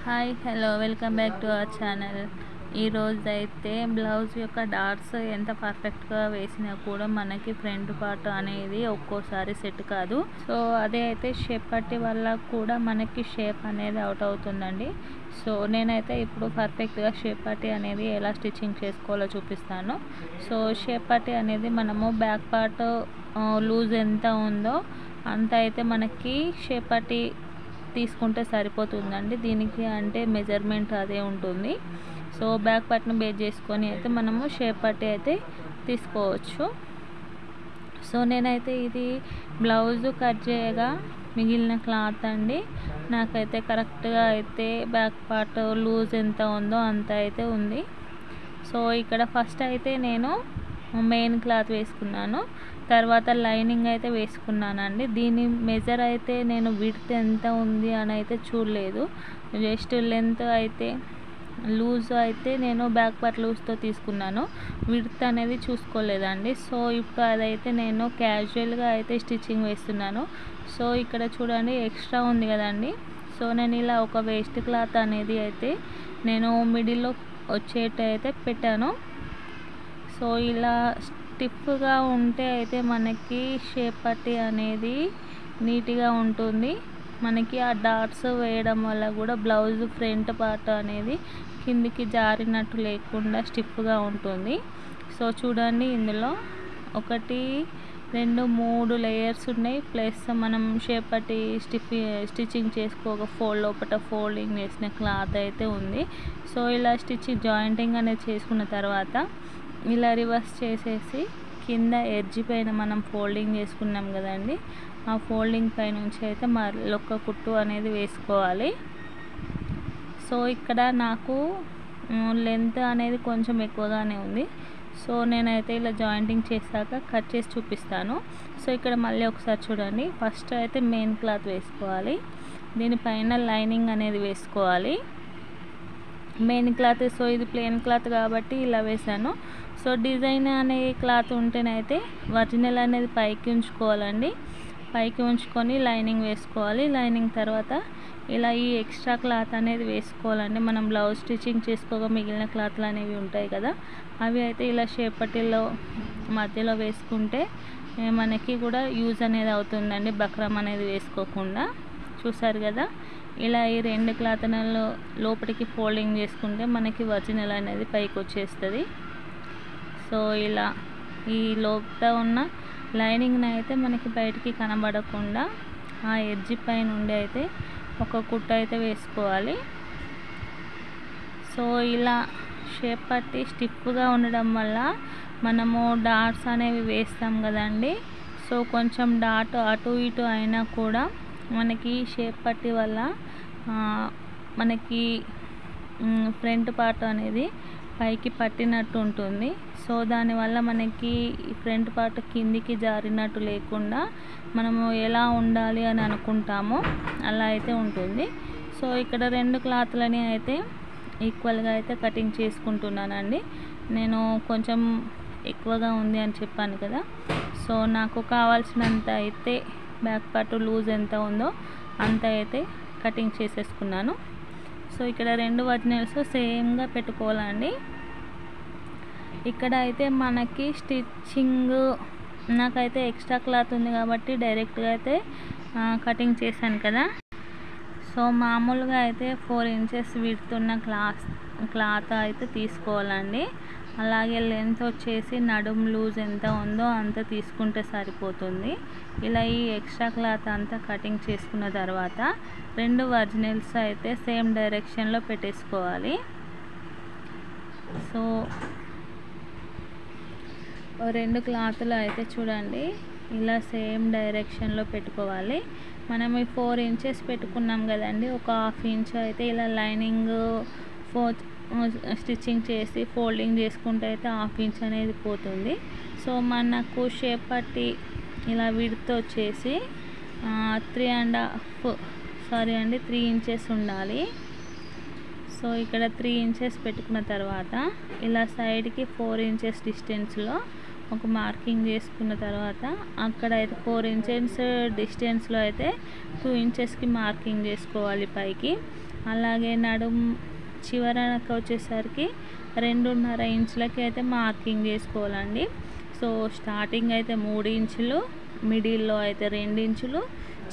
Hi hello welcome back to our channel. ఈరోజైతే blouse యొక్క dots ఎంత పర్ఫెక్ట్గా వేసినా కూడా మనకి ఫ్రంట్ పార్ట్ అనేది ఒక్కోసారి సెట్ కాదు. సో అదే అయితే షేప్ పట్టి వల్ల కూడా మనకి షేప్ అనేది అవుట్ అవుతుందండి. సో నేనైతే ఇప్పుడు పర్ఫెక్ట్గా షేప్ పట్టి అనేది ఎలా స్టిచ్చింగ్ చేసుకోవాలో చూపిస్తాను. సో షేప్ పట్టి అనేది మనము బ్యాక్ పార్ట్ లూజ్ ఎంత ఉందో అంత అయితే మనకి షేప్ పట్టి తీసుకుంటే సరిపోతుందండి. దీనికి అంటే మెజర్మెంట్ అదే ఉంటుంది. సో బ్యాక్ పార్ట్ని బేస్ చేసుకొని అయితే మనము షేప్ పట్టి అయితే తీసుకోవచ్చు. సో నేనైతే ఇది బ్లౌజ్ కట్ చేయగా మిగిలిన క్లాత్ అండి. నాకైతే కరెక్ట్గా అయితే బ్యాక్ పార్ట్ లూజ్ ఎంత ఉందో అంత అయితే ఉంది. సో ఇక్కడ ఫస్ట్ అయితే నేను మెయిన్ క్లాత్ వేసుకున్నాను, తర్వాత లైనింగ్ అయితే వేసుకున్నానండి. దీని మెజర్ అయితే నేను విడ్త్ ఎంత ఉంది అని అయితే చూడలేదు. జస్ట్ లెంత్ అయితే లూజ్ అయితే నేను బ్యాక్ పార్ట్ లూజ్తో తీసుకున్నాను, విడ్త్ అనేది చూసుకోలేదండి. సో ఇప్పుడు అదైతే నేను క్యాజువల్గా అయితే స్టిచ్చింగ్ వేస్తున్నాను. సో ఇక్కడ చూడండి ఎక్స్ట్రా ఉంది కదండి. సో నేను ఇలా ఒక వేస్ట్ క్లాత్ అనేది అయితే నేను మిడిల్లో వచ్చేటైతే అయితే పెట్టాను. సో ఇలా స్టిఫ్గా ఉంటే అయితే మనకి షేప్ పట్టి అనేది నీట్గా ఉంటుంది. మనకి ఆ డాట్స్ వేయడం వల్ల కూడా బ్లౌజ్ ఫ్రంట్ పార్ట్ అనేది కిందికి జారినట్టు లేకుండా స్టిఫ్గా ఉంటుంది. సో చూడండి ఇందులో 1 2 3 లేయర్స్ ఉన్నాయి. ప్లస్ మనం షేప్ పట్టి స్టిచ్చింగ్ చేసుకోక లోపల ఫోల్డింగ్ చేసిన క్లాత్ అయితే ఉంది. సో ఇలా స్టిచ్చింగ్ జాయింటింగ్ అనేది చేసుకున్న తర్వాత ఇలా రివర్స్ చేసేసి కింద ఎడ్జ్ పైన మనం ఫోల్డింగ్ చేసుకున్నాం కదండి, ఆ ఫోల్డింగ్ పై నుంచి అయితే మరొక కుట్టు అనేది వేసుకోవాలి. సో ఇక్కడ నాకు లెంత్ అనేది కొంచెం ఎక్కువగానే ఉంది. సో నేనైతే ఇలా జాయింటింగ్ చేశాక కట్ చేసి చూపిస్తాను. సో ఇక్కడ మళ్ళీ ఒకసారి చూడండి. ఫస్ట్ అయితే మెయిన్ క్లాత్ వేసుకోవాలి, దీనిపైన లైనింగ్ అనేది వేసుకోవాలి. మెయిన్ క్లాత్, సో ఇది ప్లెయిన్ క్లాత్ కాబట్టి ఇలా వేసాను. సో డిజైన్ అనే క్లాత్ ఉంటేనైతే ఒరిజినల్ అనేది పైకి ఉంచుకోవాలండి. పైకి ఉంచుకొని లైనింగ్ వేసుకోవాలి. లైనింగ్ తర్వాత ఇలా ఈ ఎక్స్ట్రా క్లాత్ అనేది వేసుకోవాలండి. మనం బ్లౌజ్ స్టిచ్చింగ్ చేసుకోగా మిగిలిన క్లాత్లు అనేవి ఉంటాయి కదా, అవి అయితే ఇలా షేప్ పట్టీలో మధ్యలో వేసుకుంటే మనకి కూడా యూజ్ అనేది అవుతుందండి, బక్రమ్ అనేది వేసుకోకుండా. చూసారు కదా, ఇలా ఈ 2 క్లాత్లలో లోపలికి ఫోల్డింగ్ చేసుకుంటే మనకి ఒరిజినల్ అనేది పైకి వచ్చేస్తుంది. సో ఇలా ఈ లోపల ఉన్న లైనింగ్ని అయితే మనకి బయటికి కనబడకుండా ఆ ఎడ్జ్ పై నుండి అయితే ఒక కుట్టు అయితే వేసుకోవాలి. సో ఇలా షేప్ పట్టి స్టిఫ్గా ఉండడం వల్ల మనము డాట్స్ అనేవి వేస్తాం కదండి. సో కొంచెం డాట్ అటు ఇటు అయినా కూడా మనకి షేప్ పట్టి వల్ల మనకి ఫ్రంట్ పార్ట్ అనేది పైకి పట్టినట్టు ఉంటుంది. సో దానివల్ల మనకి ఫ్రంట్ పార్ట్ కిందికి జారినట్టు లేకుండా మనము ఎలా ఉండాలి అని అనుకుంటామో అలా అయితే ఉంటుంది. సో ఇక్కడ 2 క్లాత్లని అయితే ఈక్వల్గా అయితే కటింగ్ చేసుకుంటున్నానండి. నేను కొంచెం ఎక్కువగా ఉంది అని చెప్పాను కదా. సో నాకు కావాల్సినంత అయితే బ్యాక్ పార్ట్ లూజ్ ఎంత ఉందో అంత అయితే కటింగ్ చేసేసుకున్నాను. సో ఇక్కడ 2 ఒరిజినల్స్ సేమ్గా పెట్టుకోవాలండి. ఇక్కడ అయితే మనకి స్టిచ్చింగ్ నాకైతే ఎక్స్ట్రా క్లాత్ ఉంది కాబట్టి డైరెక్ట్గా అయితే కటింగ్ చేశాను కదా. సో మామూలుగా అయితే 4 ఇంచెస్ విడ్త్ ఉన్న క్లాత్ అయితే తీసుకోవాలండి. అలాగే లెంత్ వచ్చేసి నడుము లూజ్ ఎంత ఉందో అంత తీసుకుంటే సరిపోతుంది. ఇలా ఈ ఎక్స్ట్రా క్లాత్ అంతా కటింగ్ చేసుకున్న తర్వాత 2 ఒరిజినల్స్ అయితే సేమ్ డైరెక్షన్లో పెట్టేసుకోవాలి. సో 2 క్లాత్లు అయితే చూడండి ఇలా సేమ్ డైరెక్షన్లో పెట్టుకోవాలి. మనం ఈ 4 ఇంచెస్ పెట్టుకున్నాం కదండి, ఒక 1/2 ఇంచ్ అయితే ఇలా లైనింగ్ స్టిచ్చింగ్ చేసి ఫోల్డింగ్ చేసుకుంటే అయితే 1/2 ఇంచ్ అనేది పోతుంది. సో మనకు షేప్ పట్టి ఇలా విడ్త్ వచ్చేసి 3 ఇంచెస్ ఉండాలి. సో ఇక్కడ 3 ఇంచెస్ పెట్టుకున్న తర్వాత ఇలా సైడ్కి 4 ఇంచెస్ డిస్టెన్స్లో ఒక మార్కింగ్ చేసుకున్న తర్వాత అక్కడ అయితే 4 ఇంచెస్ డిస్టెన్స్లో అయితే 2 ఇంచెస్కి మార్కింగ్ చేసుకోవాలి పైకి. అలాగే నడుం చివరనకు వచ్చేసరికి 2.5 ఇంచులకి అయితే మార్కింగ్ చేసుకోవాలండి. సో స్టార్టింగ్ అయితే 3 ఇంచులు, మిడిల్లో అయితే 2 ఇంచులు,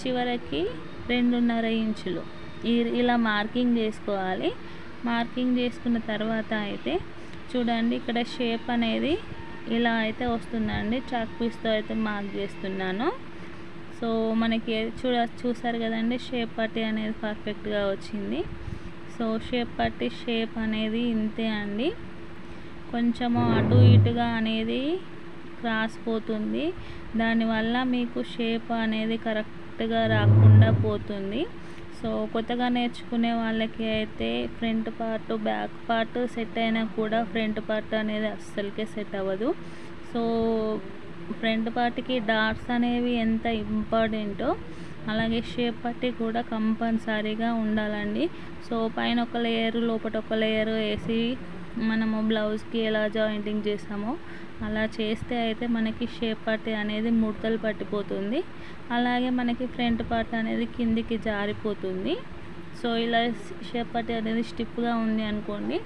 చివరికి 2.5 ఇంచులు ఇలా మార్కింగ్ చేసుకోవాలి. మార్కింగ్ చేసుకున్న తర్వాత అయితే చూడండి ఇక్కడ షేప్ అనేది ఇలా అయితే వస్తుందండి. చాక్ పీస్తో అయితే మార్క్ చేస్తున్నాను. సో మనకి చూసారు కదండి, షేప్ పట్టి అనేది పర్ఫెక్ట్గా వచ్చింది. సో షేప్ పట్టి షేప్ అనేది ఇంతే అండి. కొంచెము అటు ఇటుగా అనేది క్రాస్ పోతుంది, దానివల్ల మీకు షేప్ అనేది కరెక్ట్గా రాకుండా పోతుంది. సో కొత్తగా నేర్చుకునే వాళ్ళకి అయితే front part back part set అయినా కూడా ఫ్రంట్ పార్ట్ అనేది అస్సలకే సెట్ అవ్వదు. సో ఫ్రంట్ పార్ట్కి డాట్స్ అనేవి ఎంత ఇంపార్టెంటో అలాగే షేప్ పట్టి కూడా కంపల్సరీగా ఉండాలండి. సో పైన ఒక లేయరు లోపల ఒక లేయరు వేసి మనము బ్లౌజ్కి ఎలా జాయింటింగ్ చేసామో అలా చేస్తే అయితే మనకి షేప్ పట్టి అనేది ముడతలు పట్టిపోతుంది. అలాగే మనకి ఫ్రంట్ పార్ట్ అనేది కిందికి జారిపోతుంది. సో ఇలా షేప్ పట్టి అనేది స్టిఫ్గా ఉంది అనుకోండి,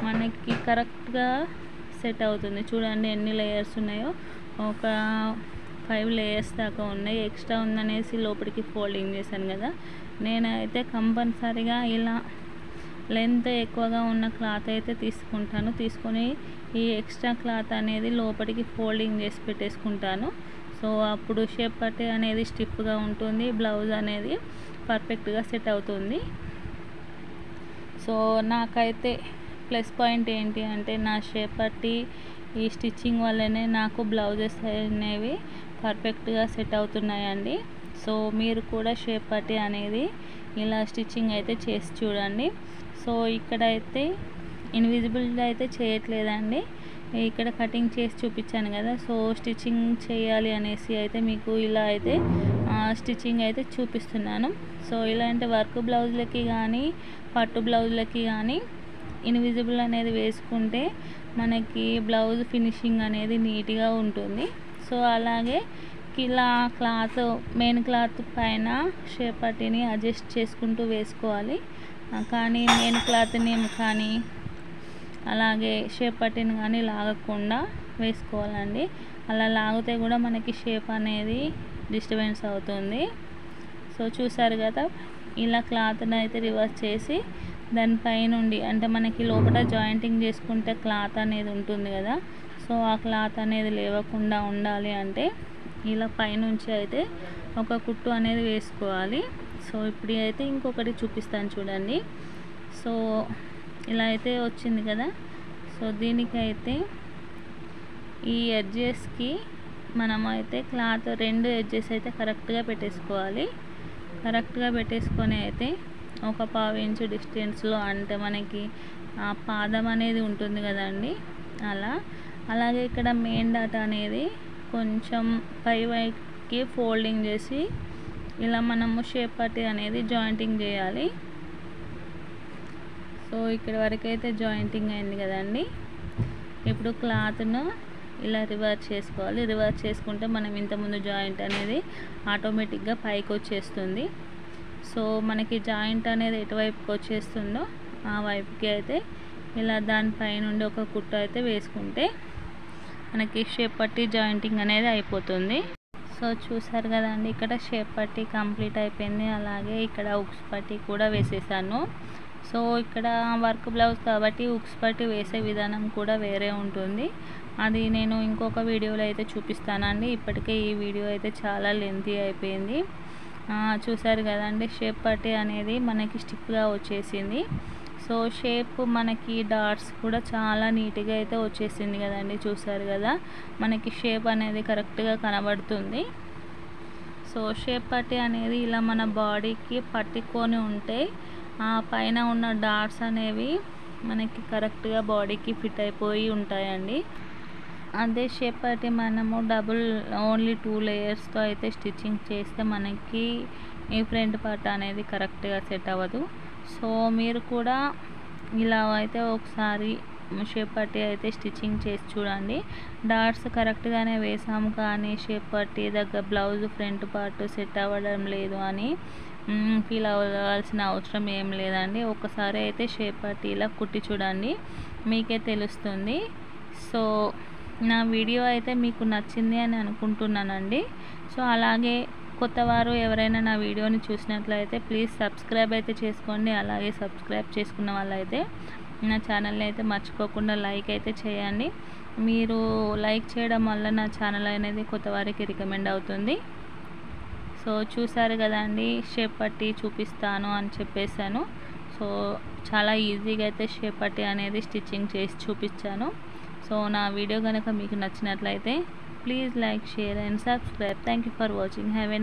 మనకి కరెక్ట్గా సెట్ అవుతుంది. చూడండి ఎన్ని లేయర్స్ ఉన్నాయో, ఒక 5 లేయర్స్ దాకా ఉన్నాయి. ఎక్స్ట్రా ఉందనేసి లోపలికి ఫోల్డింగ్ చేశాను కదా. నేనైతే కంపల్సరీగా ఇలా లెంత్ ఎక్కువగా ఉన్న క్లాత్ అయితే తీసుకొని ఈ ఎక్స్ట్రా క్లాత్ అనేది లోపలికి ఫోల్డింగ్ చేసి పెట్టేసుకుంటాను. సో అప్పుడు షేప్ పట్టి అనేది స్టిఫ్గా ఉంటుంది, బ్లౌజ్ అనేది పర్ఫెక్ట్గా సెట్ అవుతుంది. సో నాకైతే ప్లస్ పాయింట్ ఏంటి అంటే నా షేప్ పట్టి ఈ స్టిచ్చింగ్ వల్లనే నాకు బ్లౌజెస్ అనేవి పర్ఫెక్ట్గా సెట్ అవుతున్నాయండి. సో మీరు కూడా షేప్ పట్టి అనేది ఇలా స్టిచ్చింగ్ అయితే చేసి చూడండి. సో ఇక్కడైతే ఇన్విజిబుల్ అయితే చేయట్లేదండి, ఇక్కడ కటింగ్ చేసి చూపించాను కదా. సో స్టిచ్చింగ్ చేయాలి అనేసి అయితే మీకు ఇలా అయితే స్టిచ్చింగ్ అయితే చూపిస్తున్నాను. సో ఇలాంటి వర్క్ బ్లౌజ్లకి కానీ పట్టు బ్లౌజ్లకి కానీ ఇన్విజిబుల్ అనేది వేసుకుంటే మనకి బ్లౌజ్ ఫినిషింగ్ అనేది నీట్గా ఉంటుంది. సో అలాగే ఇలా క్లాత్ మెయిన్ క్లాత్ పైన షేప్ పట్టిని అడ్జస్ట్ చేసుకుంటూ వేసుకోవాలి. కానీ మెయిన్ క్లాత్ని కానీ అలాగే షేప్ పట్టిని కానీ లాగకుండా వేసుకోవాలండి. అలా లాగితే కూడా మనకి షేప్ అనేది డిస్టర్బెన్స్ అవుతుంది. సో చూసారు కదా, ఇలా క్లాత్ని అయితే రివర్స్ చేసి దానిపై నుండి అంటే మనకి లోపల జాయింటింగ్ చేసుకుంటే క్లాత్ అనేది ఉంటుంది కదా. సో ఆ క్లాత్ అనేది లేవకుండా ఉండాలి అంటే ఇలా పైనుంచి అయితే ఒక కుట్టు అనేది వేసుకోవాలి. సో ఇప్పుడు అయితే ఇంకొకటి చూపిస్తాను చూడండి. సో ఇలా అయితే వచ్చింది కదా. సో దీనికైతే ఈ ఎడ్జెస్కి మనమైతే క్లాత్ 2 ఎడ్జెస్ అయితే కరెక్ట్గా పెట్టేసుకోవాలి. కరెక్ట్గా పెట్టేసుకొని అయితే ఒక 1/2 ఇంచు డిస్టెన్స్లో అంటే మనకి ఆ పాదం అనేది ఉంటుంది కదండి అలా. అలాగే ఇక్కడ మెయిన్ డాట్ అనేది కొంచెం పై వైపుకి ఫోల్డింగ్ చేసి ఇలా మనము షేప్ పట్టి అనేది జాయింటింగ్ చేయాలి. సో ఇక్కడ వరకు అయితే జాయింటింగ్ అయింది కదండి. ఇప్పుడు క్లాత్ను ఇలా రివర్స్ చేసుకోవాలి. రివర్స్ చేసుకుంటే మనం ఇంతకుముందు జాయింట్ అనేది ఆటోమేటిక్గా పైకి వచ్చేస్తుంది. సో మనకి జాయింట్ అనేది ఎటువైపుకి వచ్చేస్తుందో ఆ వైపుకి అయితే ఇలా దానిపై నుండి ఒక కుట్టు అయితే వేసుకుంటే మనకి షేప్ పట్టి జాయింటింగ్ అనేది అయిపోతుంది. సో చూసారు కదండి, ఇక్కడ షేప్ పట్టి కంప్లీట్ అయిపోయింది. అలాగే ఇక్కడ ఉక్స్ పట్టి కూడా వేసేసాను. సో ఇక్కడ వర్క్ బ్లౌజ్ కాబట్టి ఉక్స్ పట్టి వేసే విధానం కూడా వేరే ఉంటుంది. అది నేను ఇంకొక వీడియోలో అయితే చూపిస్తానండి. ఇప్పటికే ఈ వీడియో అయితే చాలా లెంతీ అయిపోయింది. చూసారు కదండి, షేప్ పట్టి అనేది మనకి స్టిఫ్గా వచ్చేసింది. సో షేప్ మనకి డాట్స్ కూడా చాలా నీట్గా అయితే వచ్చేసింది కదండి. చూసారు కదా, మనకి షేప్ అనేది కరెక్ట్గా కనబడుతుంది. సో షేప్ పట్టి అనేది ఇలా మన బాడీకి పట్టుకొని ఉంటే ఆ పైన ఉన్న డాట్స్ అనేవి మనకి కరెక్ట్గా బాడీకి ఫిట్ అయిపోయి ఉంటాయండి. అదే షేప్ పట్టి మనము ఓన్లీ 2 లేయర్స్తో అయితే స్టిచ్చింగ్ చేస్తే మనకి ఈ ఫ్రంట్ పార్ట్ అనేది కరెక్ట్గా సెట్ అవ్వదు. సో మీరు కూడా ఇలా అయితే ఒకసారి షేప్ పట్టి అయితే స్టిచ్చింగ్ చేసి చూడండి. డాట్స్ కరెక్ట్గానే వేసాము కానీ షేప్ పట్టి దగ్గర బ్లౌజ్ ఫ్రంట్ పార్ట్ సెట్ అవ్వడం లేదు అని ఫీల్ అవ్వాల్సిన అవసరం ఏం లేదండి. ఒక్కసారి అయితే షేప్ పట్టి ఇలా కుట్టి చూడండి, మీకే తెలుస్తుంది. సో నా వీడియో అయితే మీకు నచ్చింది అని అనుకుంటున్నానండి. సో అలాగే కొత్తవారు ఎవరైనా నా వీడియోని చూసినట్లయితే ప్లీజ్ సబ్స్క్రైబ్ అయితే చేసుకోండి. అలాగే సబ్స్క్రైబ్ చేసుకున్న వాళ్ళైతే నా ఛానల్ని అయితే మర్చిపోకుండా లైక్ అయితే చేయండి. మీరు లైక్ చేయడం వల్ల నా ఛానల్ అనేది కొత్త వారికి రికమెండ్ అవుతుంది. సో చూసారు కదండి, షేప్ పట్టి చూపిస్తాను అని చెప్పేశాను. సో చాలా ఈజీగా అయితే షేప్ పట్టి అనేది స్టిచ్చింగ్ చేసి చూపించాను. సో నా వీడియో కనుక మీకు నచ్చినట్లయితే please like, share and subscribe. Thank you for watching. Have a